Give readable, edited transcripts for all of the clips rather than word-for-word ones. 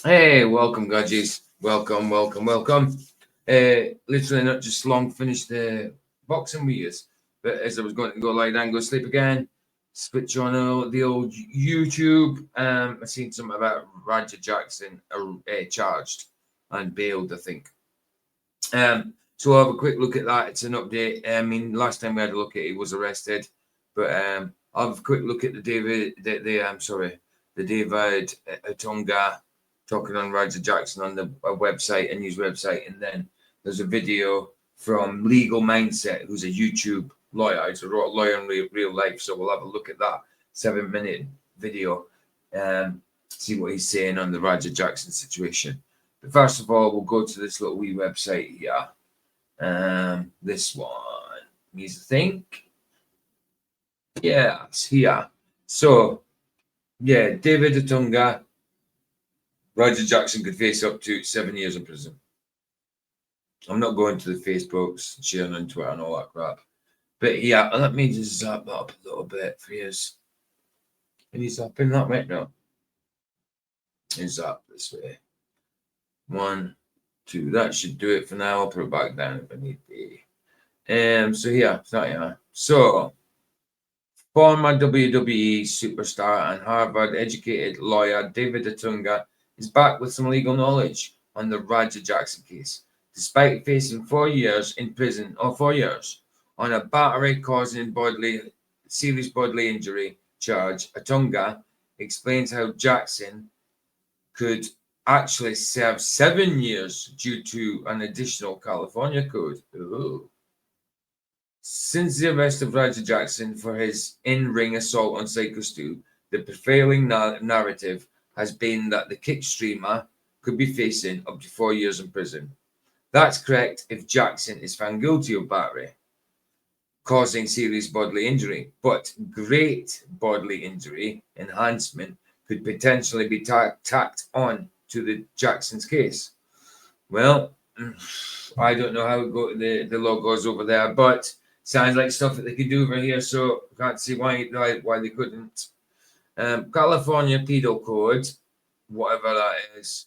Hey, welcome, Gudgies. Welcome, welcome, welcome. Literally not just long finished the boxing with you, but as I was going to go lie down, go sleep again, switch on the old YouTube. I seen something about Roger Jackson charged and bailed, I think. So I'll have a quick look at that. It's an update. I mean, last time we had a look at it, he was arrested, but I'll have a quick look at the David Atonga talking on Roger Jackson on the website, a news website, and then there's a video from Legal Mindset, who's a YouTube lawyer. He's a lawyer in real life, so we'll have a look at that 7-minute video, see what he's saying on the Roger Jackson situation. But first of all, we'll go to this little wee website here. This one. Here's the thing. Yeah, it's here. So, yeah, David Atunga, Roger Jackson could face up to 7 years in prison. I'm not going to the Facebooks, sharing on Twitter and all that crap. But yeah, let me just zap that up a little bit for you. Can you zap in that right now? And zap this way. 1, 2. That should do it for now. I'll put it back down if I need be. So yeah, So former WWE superstar and Harvard-educated lawyer David Atunga is back with some legal knowledge on the Roger Jackson case, despite facing 4 years in prison, or 4 years, on a battery causing serious bodily injury charge. Atunga explains how Jackson could actually serve 7 years due to an additional California code. Ooh. Since the arrest of Roger Jackson for his in-ring assault on Psycho Stu, the prevailing narrative has been that the kick streamer could be facing up to 4 years in prison. That's correct if Jackson is found guilty of battery, causing serious bodily injury, but great bodily injury enhancement could potentially be tacked on to the Jackson's case. Well, I don't know how the law goes over there, but sounds like stuff that they could do over here, so can't see why they couldn't. California Penal Code, whatever that is.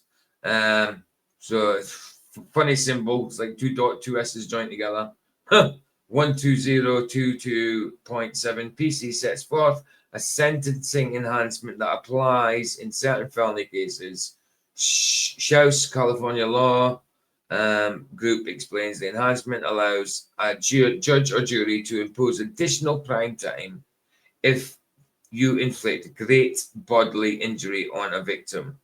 So it's funny symbol. It's like two S's joined together. 12022.7 PC sets forth a sentencing enhancement that applies in certain felony cases. Schaus California law group explains the enhancement allows a judge or jury to impose additional prime time if you inflict great bodily injury on a victim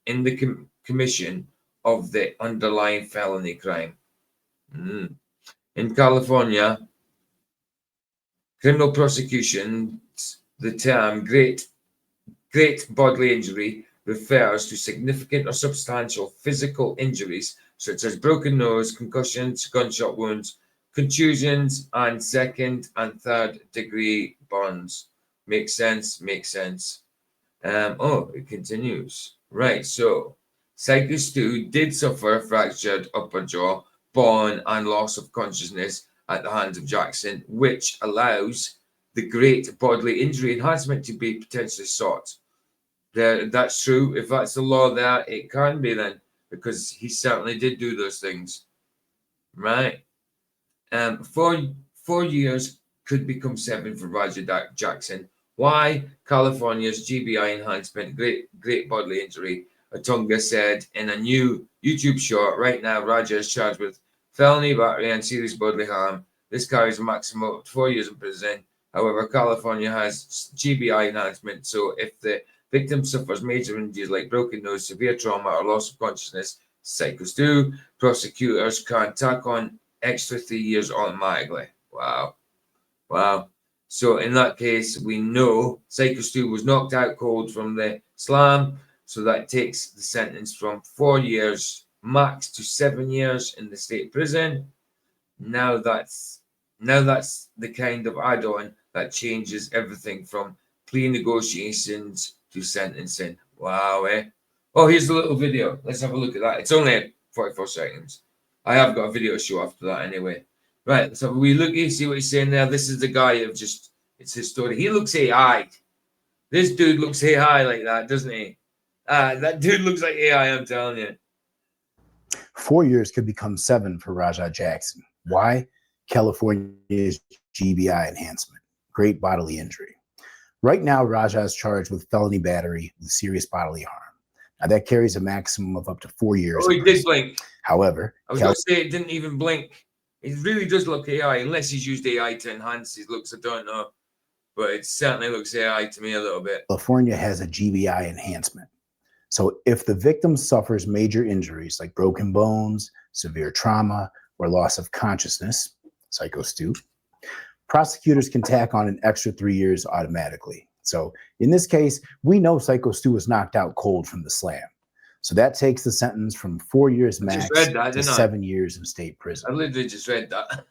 in the commission of the underlying felony crime. In California, criminal prosecution, the term great bodily injury refers to significant or substantial physical injuries such as broken nose, concussions, gunshot wounds, contusions, and second and third degree burns. Makes sense. It continues. Right, so Psycho Stu did suffer a fractured upper jaw, bone, and loss of consciousness at the hands of Jackson, which allows the great bodily injury enhancement to be potentially sought. That's true. If that's the law there, it can be then, because he certainly did do those things. Right. 4 years could become 7 for Roger Jackson. Why? California's GBI enhancement, great bodily injury. Atunga said in a new YouTube short, right now Roger is charged with felony battery and serious bodily harm. This carries a maximum of 4 years in prison. However, California has GBI enhancement, so if the victim suffers major injuries like broken nose, severe trauma, or loss of consciousness, Psycho Stu, prosecutors can tack on extra 3 years automatically. Wow. So in that case, we know Psycho Stu was knocked out cold from the slam, so that takes the sentence from 4 years max to 7 years in the state prison. Now that's the kind of add-on that changes everything from plea negotiations to sentencing. Wow, eh? Oh, here's a little video. Let's have a look at that. It's only 44 seconds. I have got a video to show after that anyway. Right, so we look, you see what he's saying there. This is the guy of it's his story. He looks AI. This dude looks AI like that, doesn't he? That dude looks like AI, I'm telling you. 4 years could become 7 for Rajah Jackson. Why? California's GBI enhancement, great bodily injury. Right now, Rajah is charged with felony battery with serious bodily harm. Now, that carries a maximum of up to 4 years. Oh, he did blink. However, I was going to say it didn't even blink. It really does look AI, unless he's used AI to enhance his looks. I don't know. But it certainly looks AI to me a little bit. California has a GBI enhancement. So if the victim suffers major injuries like broken bones, severe trauma, or loss of consciousness, Psycho Stu, prosecutors can tack on an extra 3 years automatically. So in this case, we know Psycho Stu was knocked out cold from the slam. So that takes the sentence from 4 years max to 7 years in state prison. I literally just read that.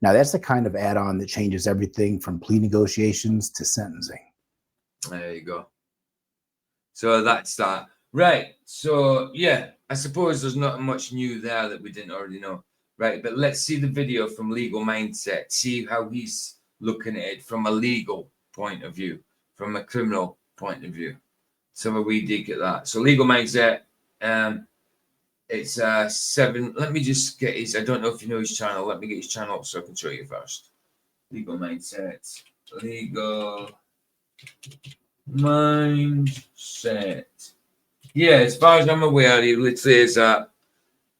Now, that's the kind of add-on that changes everything from plea negotiations to sentencing. There you go. So that's that. Right. So, yeah, I suppose there's not much new there that we didn't already know. Right. But let's see the video from Legal Mindset. See how he's looking at it from a legal point of view, from a criminal point of view. So we dig at that. So Legal Mindset, it's 7. Let me just get his. I don't know if you know his channel. Let me get his channel up so I can show you first. Legal Mindset. Legal Mindset. Yeah, as far as I'm aware, he literally is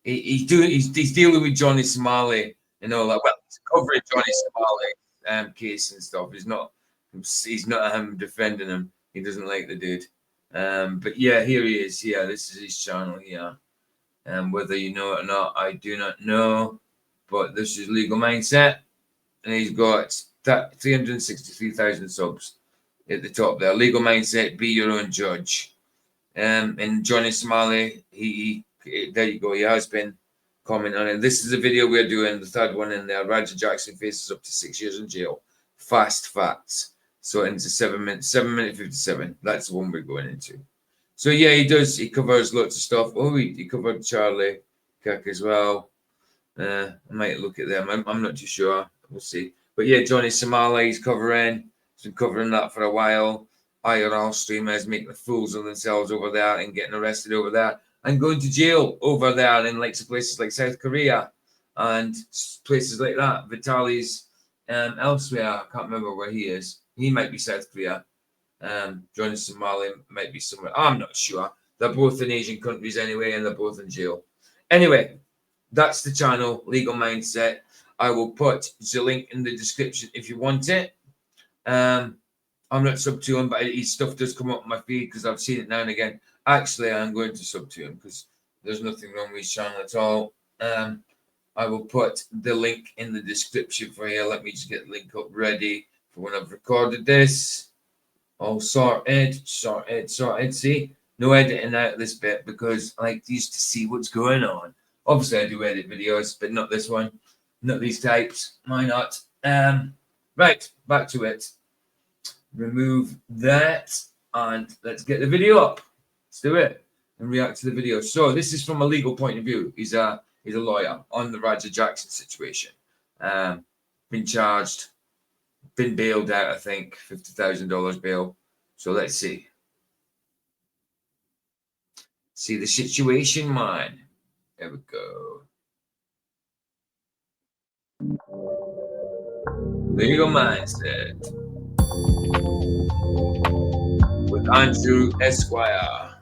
he's dealing with Johnny Somali and all that. Well, he's covering Johnny Somali case and stuff. He's not defending him. He doesn't like the dude. But yeah, here he is. Yeah, this is his channel here. And whether you know it or not, I do not know. But this is Legal Mindset, and he's got 363,000 subs at the top there. Legal Mindset, be your own judge. And Johnny Somali, he there you go. He has been commenting on it. This is the video we're doing, the third one in there. Rajah Jackson faces up to 6 years in jail. Fast facts. So into 7 minutes, 7:57. That's the one we're going into. So yeah, he does. He covers lots of stuff. Oh, he covered Charlie Kirk as well. I might look at them. I'm not too sure. We'll see. But yeah, Johnny Somali, he's covering. He's been covering that for a while. IRL streamers making fools of themselves over there and getting arrested over there and going to jail over there in like places like South Korea and places like that. Vitaly's elsewhere. I can't remember where he is. He might be South Korea. Johnny Somali might be somewhere. I'm not sure. They're both in Asian countries anyway, and they're both in jail. Anyway, that's the channel, Legal Mindset. I will put the link in the description if you want it. I'm not sub to him, but his stuff does come up on my feed because I've seen it now and again. Actually, I'm going to sub to him because there's nothing wrong with his channel at all. I will put the link in the description for you. Let me just get the link up ready for when I've recorded this. All sorted. See, no editing out of this bit because I like used to see what's going on. Obviously, I do edit videos, but not this one, not these types. Why not? Right, back to it. Remove that and let's get the video up. Let's do it and react to the video. So this is from a legal point of view. He's a lawyer on the Rajah Jackson situation. Been charged. Been bailed out, I think, $50,000 bail. So let's see. See the situation, man. There we go. Legal Mindset with Andrew Esquire.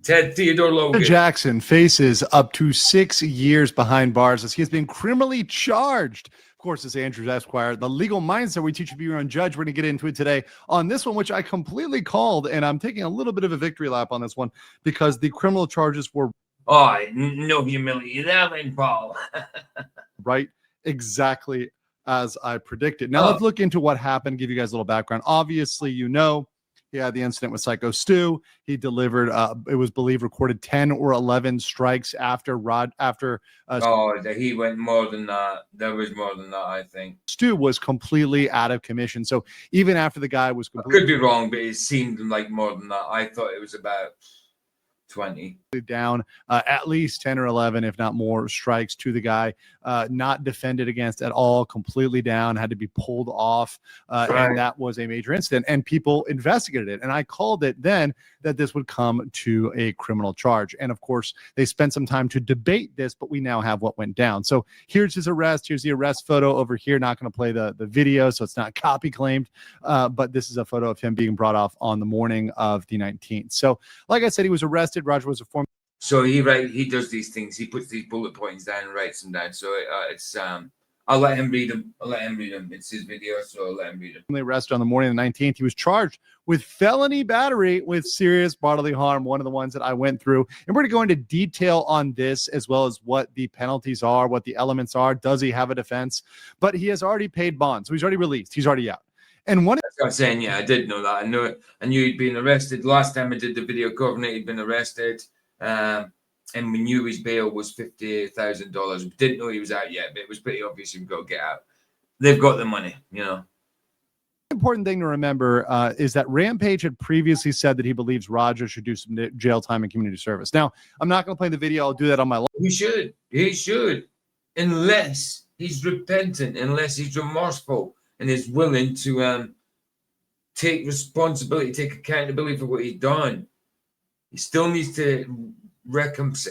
Ted Theodore Logan. Jackson faces up to 6 years behind bars as he has been criminally charged. Of course, it's Andrew Esquire, the Legal Mindset. We teach you to be your own judge. We're going to get into it today on this one, which I completely called, and I'm taking a little bit of a victory lap on this one because the criminal charges were... Oh, no humility there then, Paul. Right, exactly as I predicted. Now, let's look into what happened, give you guys a little background. Obviously, you know, he had the incident with Psycho Stu. He delivered, it was believed, recorded 10 or 11 strikes after he went more than that. There was more than that, I think. Stu was completely out of commission. So even after the guy was completely... I could be wrong, but it seemed like more than that. I thought it was about 20. down at least 10 or 11, if not more, strikes to the guy, not defended against at all, completely down, had to be pulled off. Right. And that was a major incident. And people investigated it. And I called it then that this would come to a criminal charge. And of course, they spent some time to debate this, but we now have what went down. So here's his arrest. Here's the arrest photo over here. Not going to play the video, so it's not copy claimed. But this is a photo of him being brought off on the morning of the 19th. So like I said, he was arrested. Roger was informed. So he does these things. He puts these bullet points down and writes them down. So it's I'll let him read them. It's his video, so I'll let him read them. They arrested on the morning of the 19th. He was charged with felony battery with serious bodily harm, one of the ones that I went through. And we're going to go into detail on this, as well as what the penalties are, what the elements are. Does he have a defense? But he has already paid bond, so he's already released. He's already out. And one, That's what I'm saying. Yeah, I did know that. I knew he'd been arrested. Last time I did the video covering it, he'd been arrested. And we knew his bail was $50,000. We didn't know he was out yet, but it was pretty obvious he would go get out. They've got the money, you know. important thing to remember is that Rampage had previously said that he believes Roger should do some jail time and community service. Now, I'm not going to play the video. I'll do that on my live. He should, unless he's repentant, unless he's remorseful and is willing to take responsibility, take accountability for what he's done. He still needs to recompense.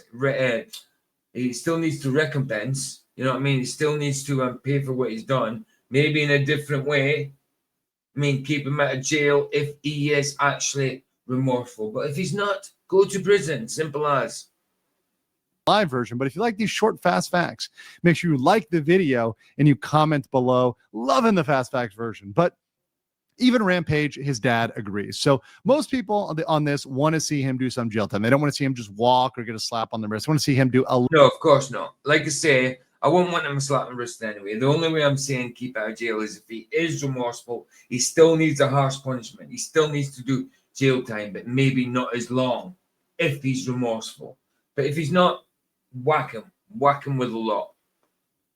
He still needs to recompense. You know what I mean? He still needs to pay for what he's done, maybe in a different way. I mean, keep him out of jail if he is actually remorseful. But if he's not, go to prison. Simple as. Live version. But if you like these short fast facts, make sure you like the video and you comment below. Loving the fast facts version. But even Rampage, his dad, agrees. So most people on this want to see him do some jail time. They don't want to see him just walk or get a slap on the wrist. They want to see him do a... No, of course not. Like I say, I wouldn't want him to slap my wrist anyway. The only way I'm saying keep out of jail is if he is remorseful, he still needs a harsh punishment. He still needs to do jail time, but maybe not as long if he's remorseful. But if he's not, whack him with a lot.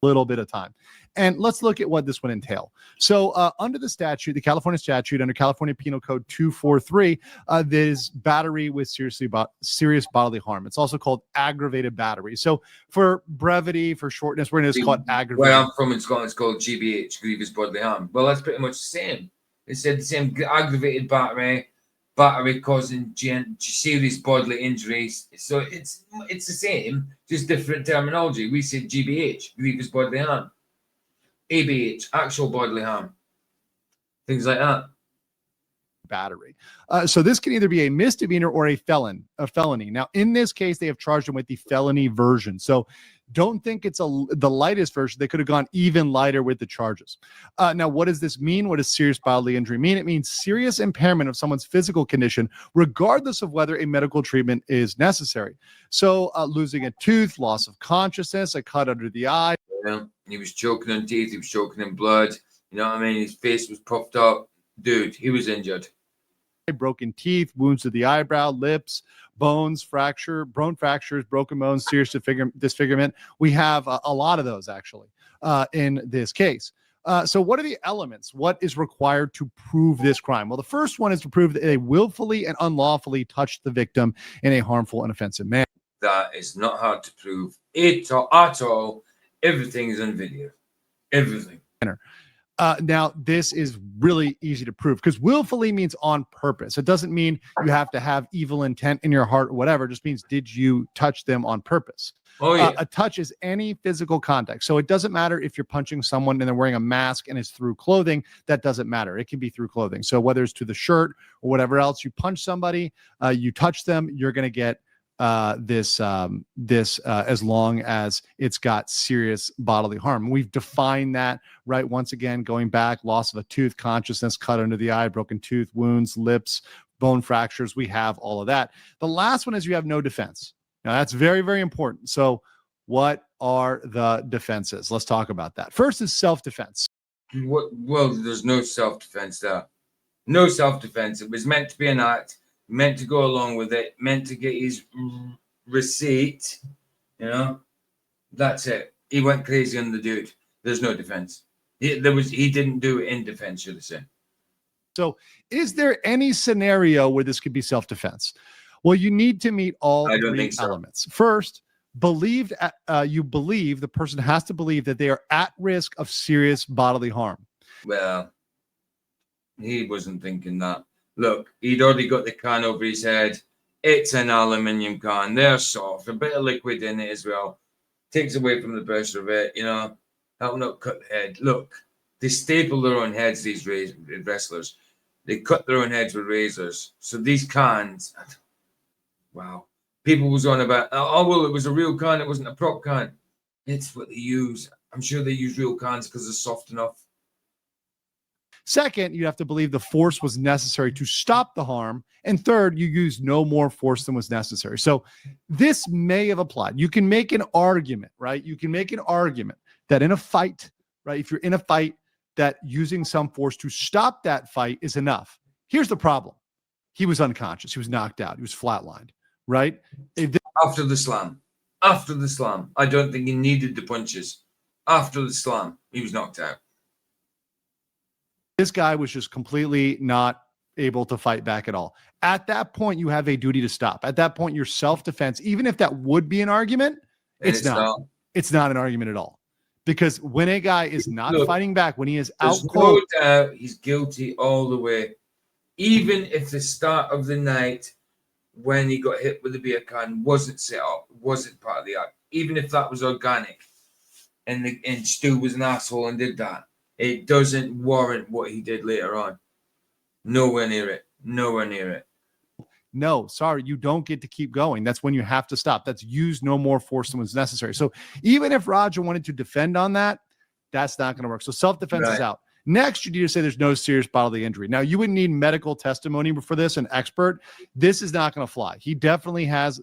Little bit of time. And let's look at what this would entail. So under the statute, the California statute, under California Penal Code 243, there's battery with serious bodily harm. It's also called aggravated battery. So for brevity, for shortness, we're going to just call it aggravated. Where I'm from in Scotland, it's called GBH, grievous bodily harm. Well, that's pretty much the same. It said the same aggravated battery causing serious bodily injuries. So it's the same, just different terminology. We said GBH, grievous bodily harm. ABH, actual bodily harm. Things like that. Battery. So this can either be a misdemeanor or a felony. Now, in this case, they have charged him with the felony version. So don't think it's the lightest version. They could have gone even lighter with the charges. Now, what does this mean? What does serious bodily injury mean? It means serious impairment of someone's physical condition, regardless of whether a medical treatment is necessary. So losing a tooth, loss of consciousness, a cut under the eye. Yeah. He was choking on teeth. He was choking in blood. You know what I mean? His face was puffed up. Dude, he was injured. Broken teeth, wounds to the eyebrow, lips, bones, bone fractures, broken bones, serious disfigurement. We have a lot of those actually in this case. So what are the elements? What is required to prove this crime? Well, the first one is to prove that they willfully and unlawfully touched the victim in a harmful and offensive manner. That is not hard to prove at all. Everything is on video. Everything. Now, this is really easy to prove because willfully means on purpose. It doesn't mean you have to have evil intent in your heart or whatever. It just means, did you touch them on purpose? Oh, yeah. A touch is any physical contact. So it doesn't matter if you're punching someone and they're wearing a mask and it's through clothing. That doesn't matter. It can be through clothing. So whether it's to the shirt or whatever else, you punch somebody, you touch them, you're going to get this as long as it's got serious bodily harm. We've defined that, right? Once again, going back, loss of a tooth, consciousness, cut under the eye, broken tooth, wounds, lips, bone fractures. We have all of that. The last one is you have no defense. Now that's very, very important. So what are the defenses? Let's talk about that. First is self-defense. Well, there's no self-defense there. No self-defense. It was meant to be an act. Meant to go along with it, meant to get his receipt, you know. That's it. He went crazy on the dude. There's no defense. He didn't do it in defense, should I say. So is there any scenario where this could be self-defense? Well, you need to meet all I don't three think so. elements. First, you believe the person has to believe that they are at risk of serious bodily harm. Well, he wasn't thinking that. Look, he'd already got the can over his head. It's an aluminium can. They're soft. A bit of liquid in it as well. Takes away from the pressure of it, Help not cut the head. Look, they staple their own heads, these wrestlers. They cut their own heads with razors. So these cans, wow. People was on about, oh, well, it was a real can. It wasn't a prop can. It's what they use. I'm sure they use real cans because they're soft enough. Second, you have to believe the force was necessary to stop the harm. And third, you use no more force than was necessary. So this may have applied. You can make an argument, right? You can make an argument that in a fight, right? If you're in a fight, that using some force to stop that fight is enough. Here's the problem. He was unconscious. He was knocked out. He was flatlined, right? After the slam. I don't think he needed the punches. After the slam, he was knocked out. This guy was just completely not able to fight back at all. At that point, you have a duty to stop. At that point, your self-defense, even if that would be an argument, it's not. It's not an argument at all. Because when a guy is not fighting back, when he is out cold, no doubt he's guilty all the way. Even if the start of the night when he got hit with the beer can wasn't set up, wasn't part of the act, even if that was organic and Stu was an asshole and did that, it doesn't warrant what he did later on. Nowhere near it. No, sorry, you don't get to keep going. That's when you have to stop. That's use no more force than was necessary. So even if Roger wanted to defend on that, that's not going to work. So self-defense is out. Next, you need to say there's no serious bodily injury. Now, you would need medical testimony for this, an expert. This is not going to fly. He definitely has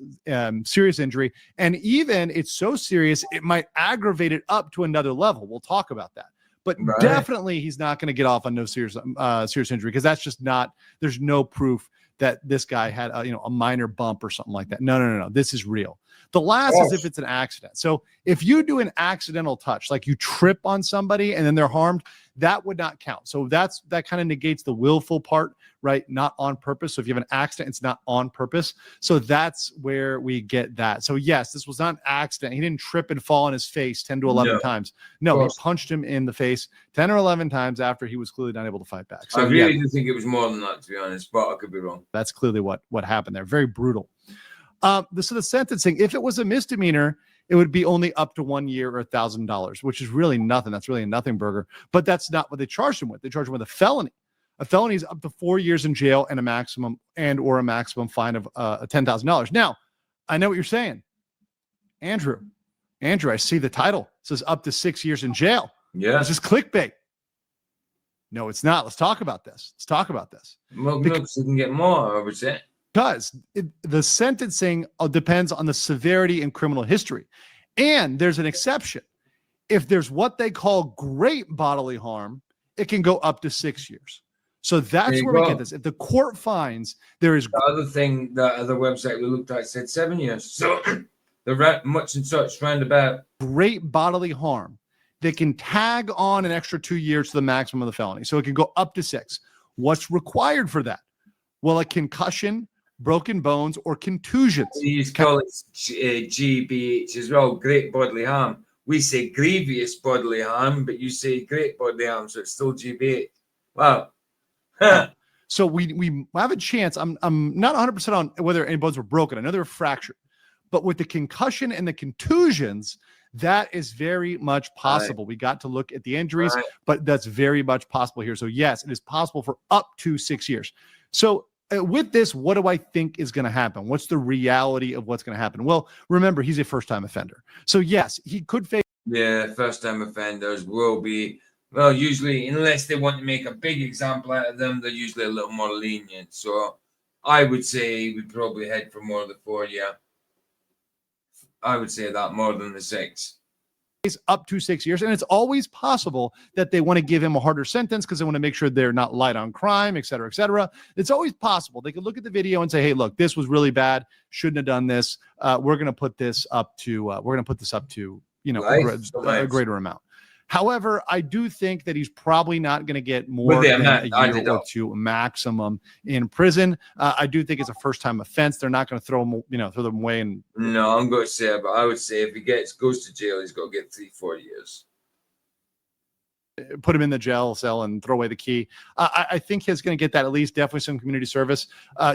serious injury. And even it's so serious, it might aggravate it up to another level. We'll talk about that. But definitely he's not going to get off on no serious injury because that's just not, there's no proof that this guy had a minor bump or something like that. No. This is real. The last is if it's an accident. So if you do an accidental touch, like you trip on somebody and then they're harmed, that would not count. So that kind of negates the willful part, right? Not on purpose. So if you have an accident, it's not on purpose. So that's where we get that. So yes, this was not an accident. He didn't trip and fall on his face 10 to 11 times. No, he punched him in the face 10 or 11 times after he was clearly not able to fight back. So I really do think it was more than that, to be honest, but I could be wrong. That's clearly what happened there. Very brutal. So the sentencing, if it was a misdemeanor, it would be only up to 1 year or $1,000, which is really nothing. That's really a nothing burger. But that's not what they charged him with. They charged him with a felony. A felony is up to 4 years in jail and a maximum fine of $10,000. Now, I know what you're saying, Andrew. I see the title. It says up to 6 years in jail. Yeah, it's just clickbait. No, it's not. Let's talk about this. Well, because you can get more, I would say. Because the sentencing depends on the severity and criminal history. And there's an exception. If there's what they call great bodily harm, it can go up to 6 years. So that's where we get this. If the court finds there is... The other thing, the other website we looked at said 7 years. So they're much and such roundabout. Great bodily harm. They can tag on an extra 2 years to the maximum of the felony. So it can go up to 6. What's required for that? Well, a concussion, broken bones, or contusions. You call it GBH as well, great bodily harm. We say grievous bodily harm, but you say great bodily harm, so it's still GBH. Wow. So we have a chance. I'm not 100% on whether any bones were broken. I know they were fractured. But with the concussion and the contusions, that is very much possible. Right. We got to look at the injuries, but that's very much possible here. So yes, it is possible for up to 6 years. So with this, what do I think is going to happen? What's the reality of what's going to happen? Well, remember, he's a first-time offender. So yes, he could face... Yeah, first-time offenders will be, well, usually, unless they want to make a big example out of them, they're usually a little more lenient. So I would say we'd probably head for more of the 4 year. I would say that more than the 6. Up to 6 years. And it's always possible that they want to give him a harder sentence because they want to make sure they're not light on crime, et cetera, et cetera. It's always possible. They could look at the video and say, hey, look, this was really bad. Shouldn't have done this. We're going to put this up to, a greater amount. However, I do think that he's probably not going to get more With the than amount a year added or up. two maximum in prison. I do think it's a first-time offense. They're not going to throw them away and No, I'm going to say, but I would say if he goes to jail, he's got to get 3-4 years. put him in the jail cell and throw away the key. I think he's going to get that at least, definitely some community service.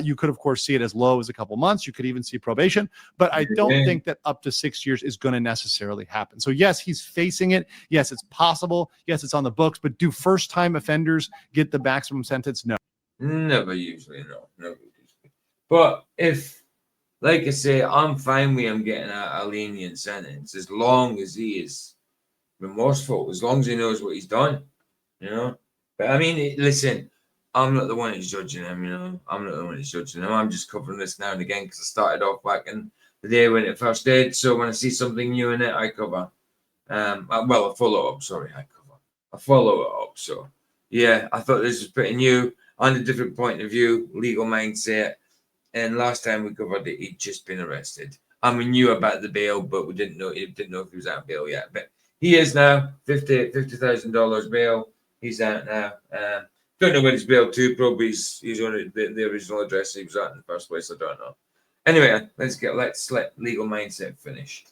You could, of course, see it as low as a couple months. You could even see probation, but I don't Yeah. think that up to 6 years is going to necessarily happen. So yes, he's facing it. Yes, it's possible. Yes, it's on the books, but do first-time offenders get the maximum sentence? No. Never usually, no. Never usually. But if, like I say, I'm fine with him getting a lenient sentence as long as he is remorseful, as long as he knows what he's done, But I mean, listen, I'm not the one that's judging him, I'm not the one that's judging him. I'm just covering this now and again because I started off back in the day when it first did. So when I see something new in it, I cover. I follow up. Sorry, I follow it up. So yeah, I thought this was pretty new on a different point of view, legal mindset. And last time we covered it, he'd just been arrested. And we knew about the bail, but we didn't know if he was out of bail yet. But he is now $50,000 bail. He's out now. Don't know when he's bailed to. Probably he's on the original address he was at in the first place. I don't know. Anyway, let's let legal mindset finish.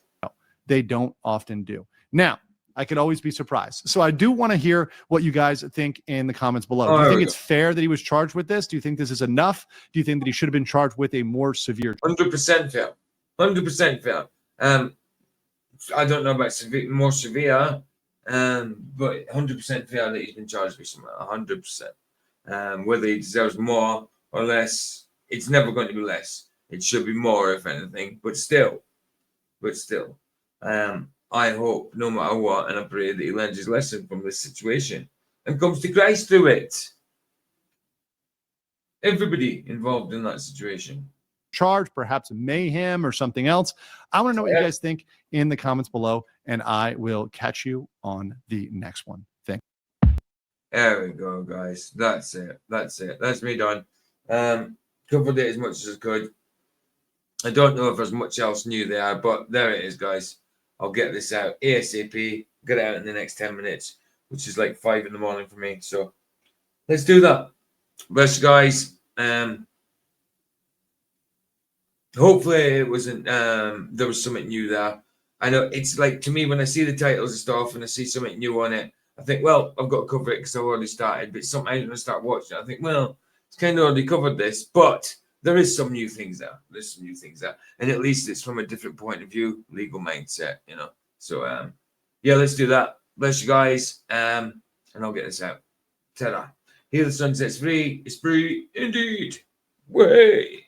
They don't often do. Now, I could always be surprised. So I do want to hear what you guys think in the comments below. Do you think it's fair that he was charged with this? Do you think this is enough? Do you think that he should have been charged with a more severe? 100% fair. 100% fair. I don't know about more severe, but 100% fair that he's been charged with something. 100%. Whether he deserves more or less, it's never going to be less. It should be more, if anything. But still, I hope, no matter what, and I pray that he learns his lesson from this situation and comes to Christ through it. Everybody involved in that situation. Charge, perhaps mayhem or something else. I want to know what you guys think in the comments below, and I will catch you on the next one. Thank you. There we go, guys. That's it. That's me done. Covered it as much as I could. I don't know if there's much else new there, but there it is, guys. I'll get this out ASAP. Get it out in the next 10 minutes, which is like 5 in the morning for me. So let's do that. Bless you guys. Hopefully it wasn't there was something new there. I know it's like, to me, when I see the titles and stuff and I see something new on it, I think, well, I've got to cover it because I've already started. But sometimes when I start watching it, I think, well, it's kind of already covered this, but there is some new things there. There's some new things there. And at least it's from a different point of view, legal mindset, So yeah, let's do that. Bless you guys. And I'll get this out. Ta-da. Here the sun sets free. It's free indeed. Way.